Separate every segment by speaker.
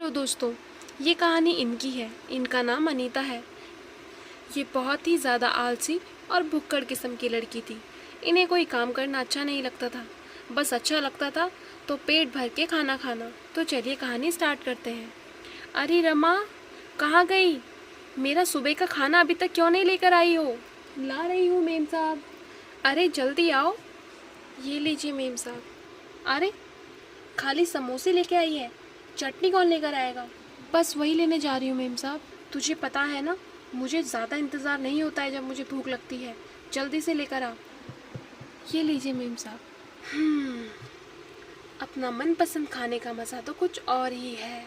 Speaker 1: तो दोस्तों, ये कहानी इनकी है। इनका नाम अनीता है। ये बहुत ही ज़्यादा आलसी और भुक्कड़ किस्म की लड़की थी। इन्हें कोई काम करना अच्छा नहीं लगता था, बस अच्छा लगता था तो पेट भर के खाना खाना। तो चलिए कहानी स्टार्ट करते हैं। अरे रमा, कहाँ गई? मेरा सुबह का खाना अभी तक क्यों नहीं लेकर आई हो? ला रही हूँ मेम साहब। अरे जल्दी आओ। ये लीजिए मेम साहब। अरे खाली समोसे लेके आई है, चटनी कौन लेकर आएगा? बस वही लेने जा रही हूँ मेम साहब। तुझे पता है ना, मुझे ज़्यादा इंतज़ार नहीं होता है जब मुझे भूख लगती है। जल्दी से लेकर आ। ये लीजिए मेम साहब। अपना मनपसंद खाने का मज़ा तो कुछ और ही है।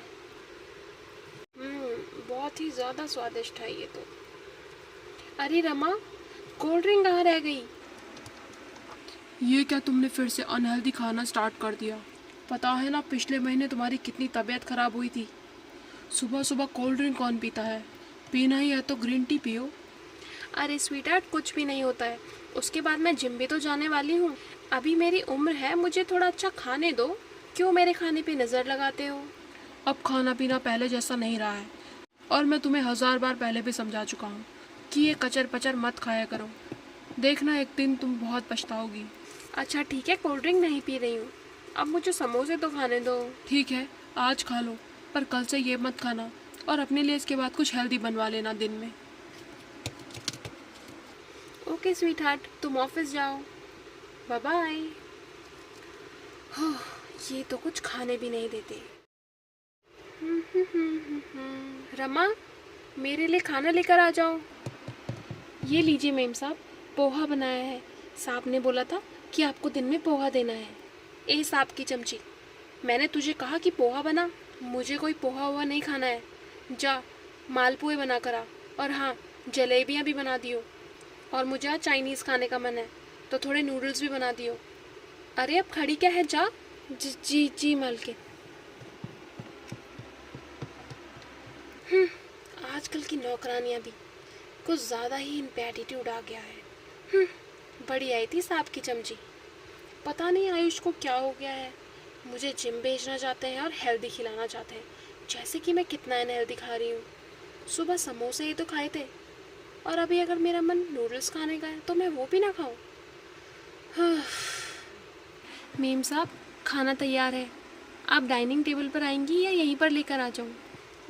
Speaker 1: बहुत ही ज़्यादा स्वादिष्ट है ये तो। अरे रमा, कोल्ड ड्रिंक कहाँ रह गई?
Speaker 2: ये क्या तुमने फिर से अनहेल्दी खाना स्टार्ट कर दिया? पता है ना पिछले महीने तुम्हारी कितनी तबीयत खराब हुई थी। सुबह सुबह कोल्ड ड्रिंक कौन पीता है? पीना ही है तो ग्रीन टी पियो।
Speaker 1: अरे स्वीटहार्ट, कुछ भी नहीं होता है। उसके बाद मैं जिम भी तो जाने वाली हूँ। अभी मेरी उम्र है, मुझे थोड़ा अच्छा खाने दो। क्यों मेरे खाने पे नज़र लगाते हो?
Speaker 2: अब खाना पीना पहले जैसा नहीं रहा है, और मैं तुम्हें 1000 बार पहले भी समझा चुका हूँ कि ये कचर पचर मत खाया करो। देखना एक दिन तुम बहुत पछताओगी।
Speaker 1: अच्छा ठीक है, कोल्ड ड्रिंक नहीं पी रही हूँ। अब मुझे समोसे तो खाने दो।
Speaker 2: ठीक है, आज खा लो, पर कल से ये मत खाना, और अपने लिए इसके बाद कुछ हेल्दी बनवा लेना दिन में।
Speaker 1: ओके स्वीटहार्ट, तुम ऑफिस जाओ। Bye bye. ये तो कुछ खाने भी नहीं देते। रमा, मेरे लिए खाना लेकर आ जाओ। ये लीजिए मेम साहब, पोहा बनाया है। साहब ने बोला था कि आपको दिन में पोहा देना है। ए साहब की चमची, मैंने तुझे कहा कि पोहा बना। मुझे कोई पोहा हुआ नहीं खाना है। जा मालपुए बना कर आ, और हाँ, जलेबियाँ भी बना दियो। और मुझे आज चाइनीज़ खाने का मन है, तो थोड़े नूडल्स भी बना दियो। अरे अब खड़ी क्या है, जा। जी जी जी मालकिन। आजकल की नौकरानियाँ भी कुछ ज़्यादा ही इन पे एटीट्यूड आ गया है। बड़ी आई थी सांप की चमची। पता नहीं आयुष को क्या हो गया है। मुझे जिम भेजना चाहते हैं और हेल्दी खिलाना चाहते हैं, जैसे कि मैं कितना अनहेल्दी खा रही हूँ। सुबह समोसे ही तो खाए थे, और अभी अगर मेरा मन नूडल्स खाने का है तो मैं वो भी ना खाऊं। मेम साहब, खाना तैयार है। आप डाइनिंग टेबल पर आएंगी या यहीं पर लेकर आ जाऊँ?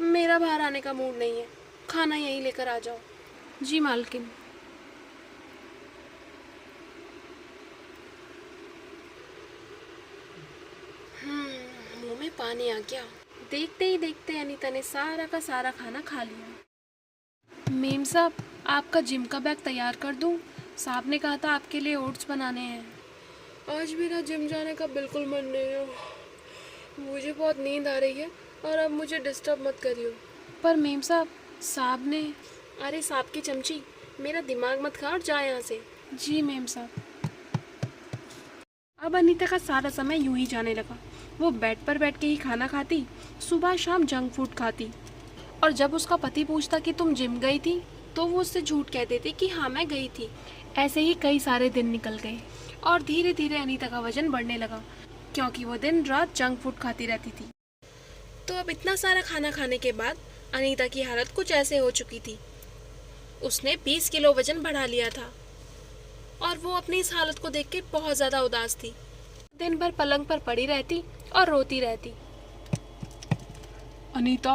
Speaker 1: मेरा बाहर आने का मूड नहीं है, खाना यहीं लेकर आ जाओ। जी मालकिन। मुंह में पानी आ गया। देखते ही देखते अनीता ने सारा का सारा खाना खा लिया। मेम साहब, आपका जिम का बैग तैयार कर दूं? साहब ने कहा था आपके लिए ओट्स बनाने हैं।
Speaker 2: आज मेरा जिम जाने का बिल्कुल मन नहीं है। मुझे बहुत नींद आ रही है, और अब मुझे डिस्टर्ब मत करियो।
Speaker 1: पर मेम साहब, साहब ने। अरे साहब की चमची, मेरा दिमाग मत खा और जा यहाँ से। जी मेम साहब। अब अनीता का सारा समय यूं ही जाने लगा। वो बेड पर बैठ के ही खाना खाती, सुबह शाम जंक फूड खाती, और जब उसका पति पूछता कि तुम जिम गई थी, तो वो उससे झूठ कह देती कि हाँ मैं गई थी। ऐसे ही कई सारे दिन निकल गए, और धीरे धीरे अनीता का वजन बढ़ने लगा, क्योंकि वो दिन रात जंक फूड खाती रहती थी। तो अब इतना सारा खाना खाने के बाद अनीता की हालत कुछ ऐसे हो चुकी थी। उसने 20 किलो वजन बढ़ा लिया था, और वो अपनी इस हालत को देख के बहुत ज़्यादा उदास थी। दिन भर पलंग पर पड़ी रहती और रोती रहती।
Speaker 2: अनीता,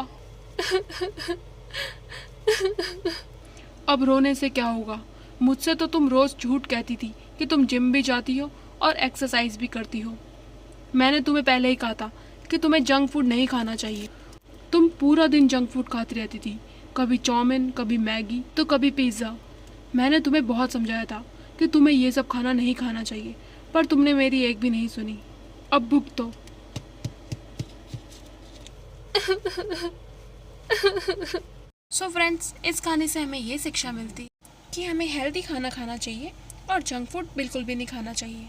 Speaker 2: अब रोने से क्या होगा? मुझसे तो तुम रोज झूठ कहती थी कि तुम जिम भी जाती हो और एक्सरसाइज भी करती हो। मैंने तुम्हें पहले ही कहा था कि तुम्हें जंक फूड नहीं खाना चाहिए। तुम पूरा दिन जंक फूड खाती रहती थी, कभी चाउमीन, कभी मैगी, तो कभी पिज्ज़ा। मैंने तुम्हें बहुत समझाया था कि तुम्हें ये सब खाना नहीं खाना चाहिए, पर तुमने मेरी एक भी नहीं सुनी। अब भुगतो।
Speaker 1: सो फ्रेंड्स, इस कहानी से हमें ये शिक्षा मिलती कि हमें हेल्दी खाना खाना चाहिए और जंक फूड बिल्कुल भी नहीं खाना चाहिए।